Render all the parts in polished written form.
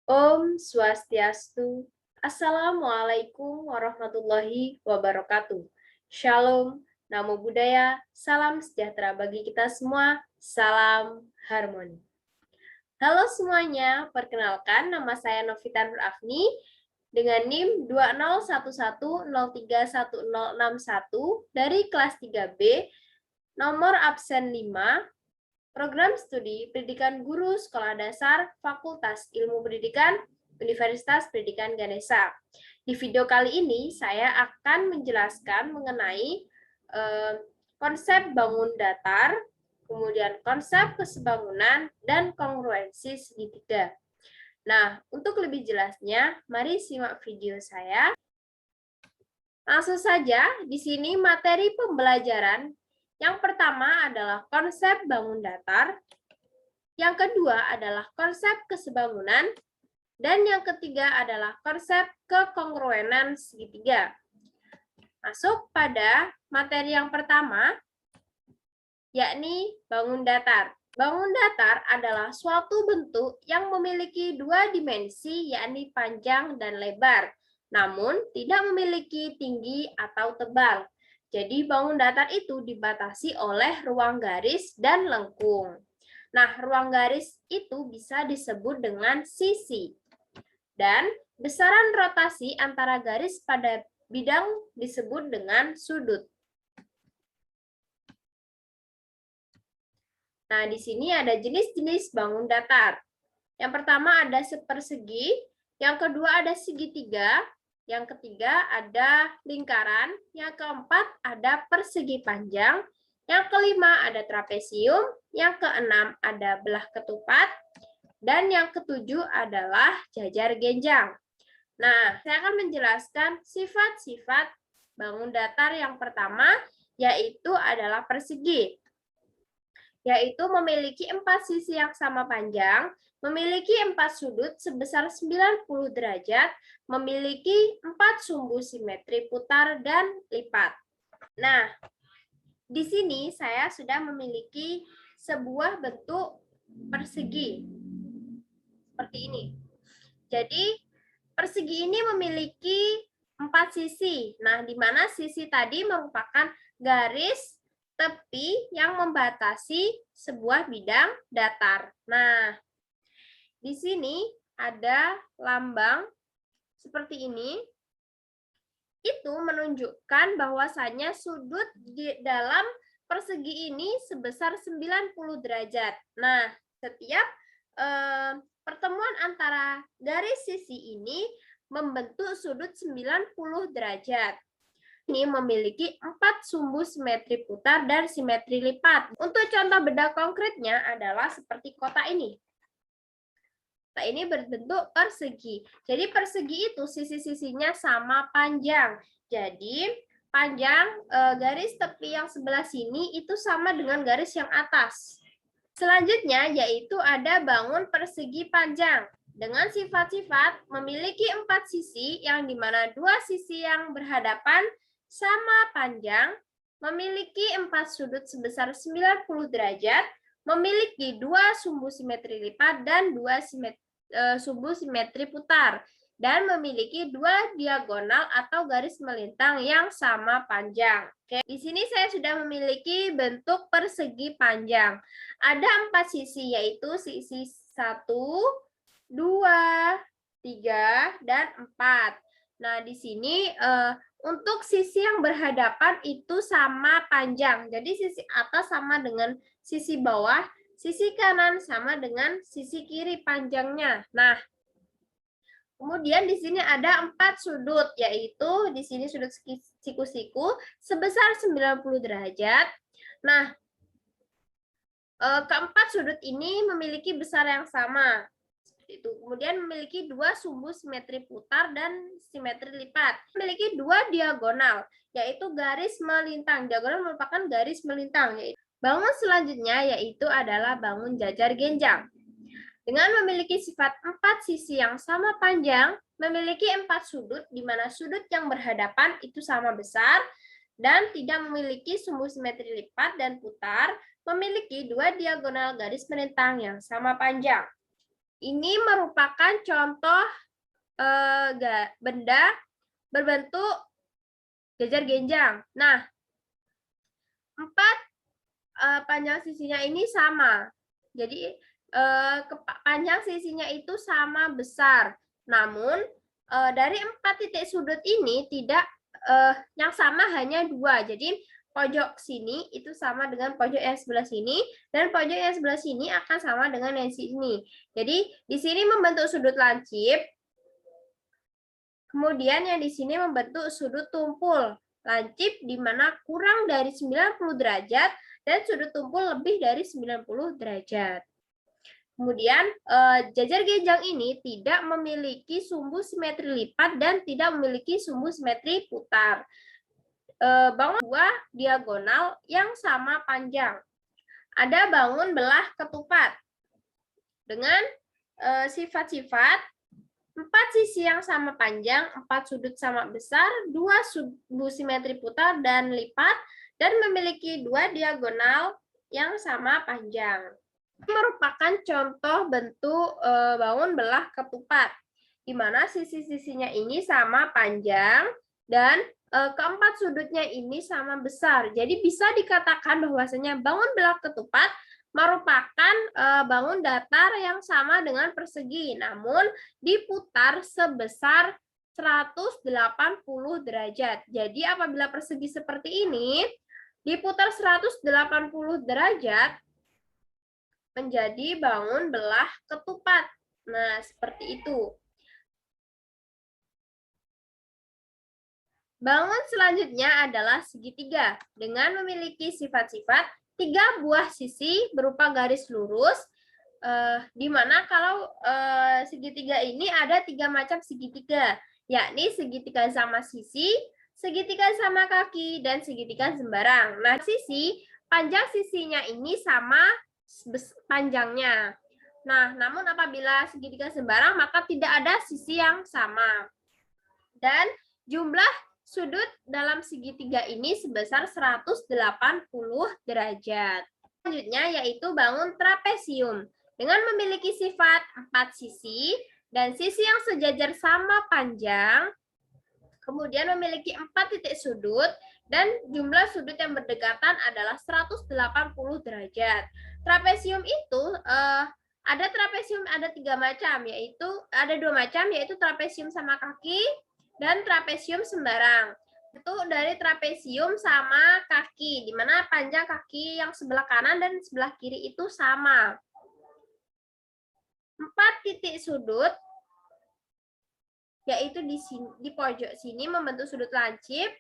Om Swastiastu. Assalamualaikum warahmatullahi wabarakatuh. Shalom, Namo Buddhaya, salam sejahtera bagi kita semua, salam harmoni. Halo semuanya, perkenalkan nama saya Novita Nur Afni dengan NIM 2011031061 dari kelas 3B, nomor absen 5, Program Studi Pendidikan Guru Sekolah Dasar Fakultas Ilmu Pendidikan Universitas Pendidikan Ganesha. Di video kali ini saya akan menjelaskan mengenai konsep bangun datar, kemudian konsep kesebangunan, dan kongruensi segitiga. Nah, untuk lebih jelasnya, mari simak video saya. Langsung saja, di sini materi pembelajaran. Yang pertama adalah konsep bangun datar, yang kedua adalah konsep kesebangunan, dan yang ketiga adalah konsep kekongruenan segitiga. Masuk pada materi yang pertama, yakni bangun datar. Bangun datar adalah suatu bentuk yang memiliki dua dimensi, yakni panjang dan lebar, namun tidak memiliki tinggi atau tebal. Jadi bangun datar itu dibatasi oleh ruang garis dan lengkung. Nah, ruang garis itu bisa disebut dengan sisi. Dan besaran rotasi antara garis pada bidang disebut dengan sudut. Nah, di sini ada jenis-jenis bangun datar. Yang pertama ada sepersegi, yang kedua ada segitiga, yang ketiga ada lingkaran, yang keempat ada persegi panjang, yang kelima ada trapesium, yang keenam ada belah ketupat, dan yang ketujuh adalah jajar genjang. Nah, saya akan menjelaskan sifat-sifat bangun datar yang pertama, yaitu adalah persegi, yaitu memiliki 4 sisi yang sama panjang, memiliki 4 sudut sebesar 90 derajat, memiliki 4 sumbu simetri putar dan lipat. Nah, di sini saya sudah memiliki sebuah bentuk persegi seperti ini. Jadi, persegi ini memiliki 4 sisi. Nah, di mana sisi tadi merupakan garis tepi yang membatasi sebuah bidang datar. Nah, di sini ada lambang seperti ini. Itu menunjukkan bahwasannya sudut di dalam persegi ini sebesar 90 derajat. Nah, setiap pertemuan antara garis sisi ini membentuk sudut 90 derajat. Ini memiliki 4 sumbu simetri putar dan simetri lipat. Untuk contoh benda konkretnya adalah seperti kotak ini. Kotak ini berbentuk persegi. Jadi persegi itu sisi-sisinya sama panjang. Jadi panjang garis tepi yang sebelah sini itu sama dengan garis yang atas. Selanjutnya yaitu ada bangun persegi panjang. Dengan sifat-sifat memiliki 4 sisi yang dimana 2 sisi yang berhadapan sama panjang, memiliki 4 sudut sebesar 90 derajat, memiliki 2 sumbu simetri lipat dan 2 sumbu simetri putar, dan memiliki 2 diagonal atau garis melintang yang sama panjang. Oke, di sini saya sudah memiliki bentuk persegi panjang. Ada 4 sisi, yaitu sisi 1, 2, 3, dan 4. Nah, di sini untuk sisi yang berhadapan itu sama panjang. Jadi sisi atas sama dengan sisi bawah, sisi kanan sama dengan sisi kiri panjangnya. Nah, kemudian di sini ada 4 sudut, yaitu di sini sudut siku-siku sebesar 90 derajat. Nah, keempat sudut ini memiliki besar yang sama. Itu kemudian memiliki 2 sumbu simetri putar dan simetri lipat. Memiliki 2 diagonal, yaitu garis melintang. Diagonal merupakan garis melintang. Bangun selanjutnya yaitu adalah bangun jajar genjang. Dengan memiliki sifat 4 sisi yang sama panjang, memiliki 4 sudut, di mana sudut yang berhadapan itu sama besar, dan tidak memiliki sumbu simetri lipat dan putar, memiliki 2 diagonal garis melintang yang sama panjang. Ini merupakan contoh benda berbentuk jajar genjang. Nah, 4 panjang sisinya ini sama. Jadi panjang sisinya itu sama besar. Namun dari 4 titik sudut ini tidak yang sama hanya 2. Jadi pojok sini itu sama dengan pojok yang sebelah sini, dan pojok yang sebelah sini akan sama dengan yang sini. Jadi di sini membentuk sudut lancip. Kemudian yang di sini membentuk sudut tumpul lancip di mana kurang dari 90 derajat dan sudut tumpul lebih dari 90 derajat. Kemudian jajar genjang ini tidak memiliki sumbu simetri lipat dan tidak memiliki sumbu simetri putar. Bangun dua diagonal yang sama panjang. Ada bangun belah ketupat dengan sifat-sifat 4 sisi yang sama panjang, 4 sudut sama besar, 2 sumbu simetri putar dan lipat, dan memiliki 2 diagonal yang sama panjang. Ini merupakan contoh bentuk bangun belah ketupat, di mana sisi-sisinya ini sama panjang dan keempat sudutnya ini sama besar. Jadi bisa dikatakan bahwasanya bangun belah ketupat merupakan bangun datar yang sama dengan persegi, namun diputar sebesar 180 derajat. Jadi apabila persegi seperti ini diputar 180 derajat menjadi bangun belah ketupat. Nah, seperti itu. Bangun selanjutnya adalah segitiga dengan memiliki sifat-sifat 3 buah sisi berupa garis lurus, di mana kalau segitiga ini ada 3 macam segitiga, yakni segitiga sama sisi, segitiga sama kaki, dan segitiga sembarang. Nah, panjang sisinya ini sama panjangnya. Nah, namun apabila segitiga sembarang maka tidak ada sisi yang sama. Dan jumlah sudut dalam segitiga ini sebesar 180 derajat. Selanjutnya yaitu bangun trapesium dengan memiliki sifat 4 sisi dan sisi yang sejajar sama panjang, kemudian memiliki 4 titik sudut dan jumlah sudut yang berdekatan adalah 180 derajat. Trapesium itu ada 3 macam, yaitu ada 2 macam, yaitu trapesium sama kaki dan trapesium sembarang. Itu dari trapesium sama kaki, di mana panjang kaki yang sebelah kanan dan sebelah kiri itu sama. 4 titik sudut, yaitu di pojok sini membentuk sudut lancip,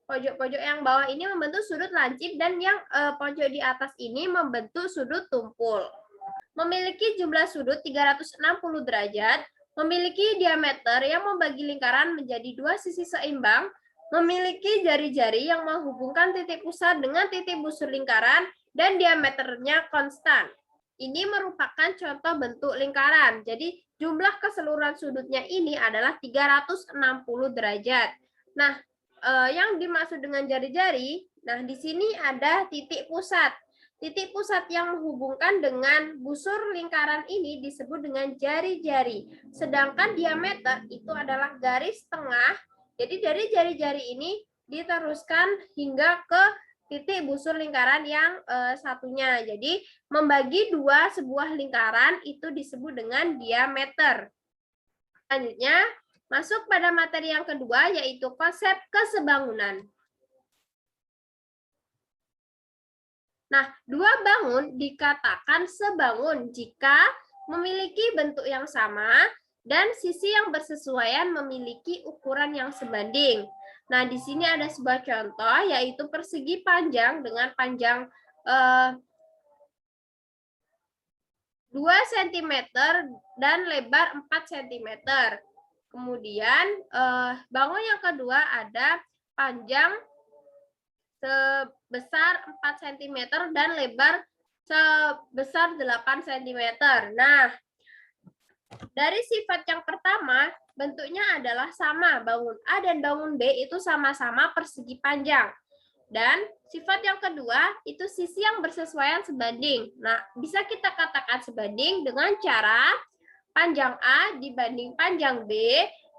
pojok-pojok yang bawah ini membentuk sudut lancip, dan yang pojok di atas ini membentuk sudut tumpul. Memiliki jumlah sudut 360 derajat, memiliki diameter yang membagi lingkaran menjadi 2 sisi seimbang, memiliki jari-jari yang menghubungkan titik pusat dengan titik busur lingkaran, dan diameternya konstan. Ini merupakan contoh bentuk lingkaran. Jadi jumlah keseluruhan sudutnya ini adalah 360 derajat. Nah, yang dimaksud dengan jari-jari, nah di sini ada titik pusat. Titik pusat yang menghubungkan dengan busur lingkaran ini disebut dengan jari-jari. Sedangkan diameter itu adalah garis tengah. Jadi dari jari-jari ini diteruskan hingga ke titik busur lingkaran yang satunya. Jadi membagi 2 sebuah lingkaran itu disebut dengan diameter. Selanjutnya masuk pada materi yang kedua, yaitu konsep kesebangunan. Nah, 2 bangun dikatakan sebangun jika memiliki bentuk yang sama dan sisi yang bersesuaian memiliki ukuran yang sebanding. Nah, di sini ada sebuah contoh, yaitu persegi panjang dengan panjang 2 cm dan lebar 4 cm. Kemudian bangun yang kedua ada panjang sebesar 4 cm dan lebar sebesar 8 cm. Nah, dari sifat yang pertama, bentuknya adalah sama. Bangun A dan bangun B itu sama-sama persegi panjang. Dan sifat yang kedua, itu sisi yang bersesuaian sebanding. Nah, bisa kita katakan sebanding dengan cara panjang A dibanding panjang B,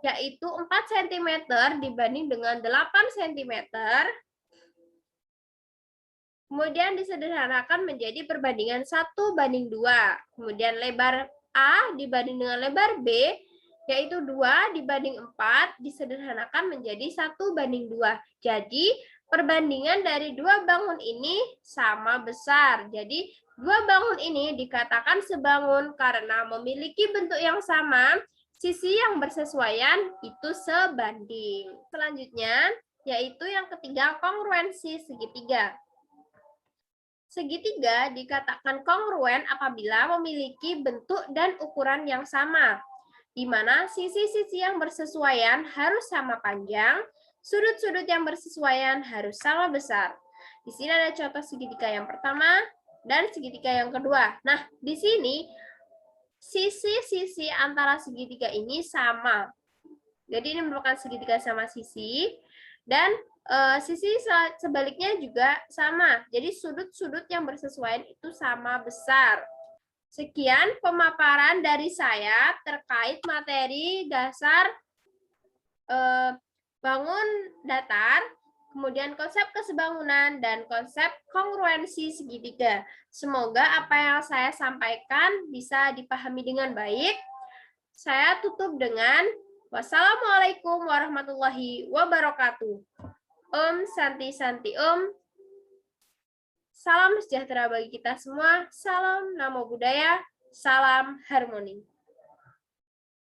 yaitu 4 cm dibanding dengan 8 cm. Kemudian disederhanakan menjadi perbandingan 1:2. Kemudian lebar A dibanding dengan lebar B, yaitu 2 dibanding 4, disederhanakan menjadi 1:2. Jadi, perbandingan dari dua bangun ini sama besar. Jadi, dua bangun ini dikatakan sebangun karena memiliki bentuk yang sama, sisi yang bersesuaian itu sebanding. Selanjutnya, yaitu yang ketiga, kongruensi segitiga. Segitiga dikatakan kongruen apabila memiliki bentuk dan ukuran yang sama, di mana sisi-sisi yang bersesuaian harus sama panjang, sudut-sudut yang bersesuaian harus sama besar. Di sini ada contoh segitiga yang pertama dan segitiga yang kedua. Nah, di sini sisi-sisi antara segitiga ini sama. Jadi ini merupakan segitiga sama sisi, dan sisi sebaliknya juga sama. Jadi sudut-sudut yang bersesuaian itu sama besar. Sekian pemaparan dari saya terkait materi dasar bangun datar, kemudian konsep kesebangunan, dan konsep kongruensi segitiga. Semoga apa yang saya sampaikan bisa dipahami dengan baik. Saya tutup dengan wassalamualaikum warahmatullahi wabarakatuh. Om Santi Santi Om. Salam sejahtera bagi kita semua. Salam Namo Buddhaya. Salam harmoni.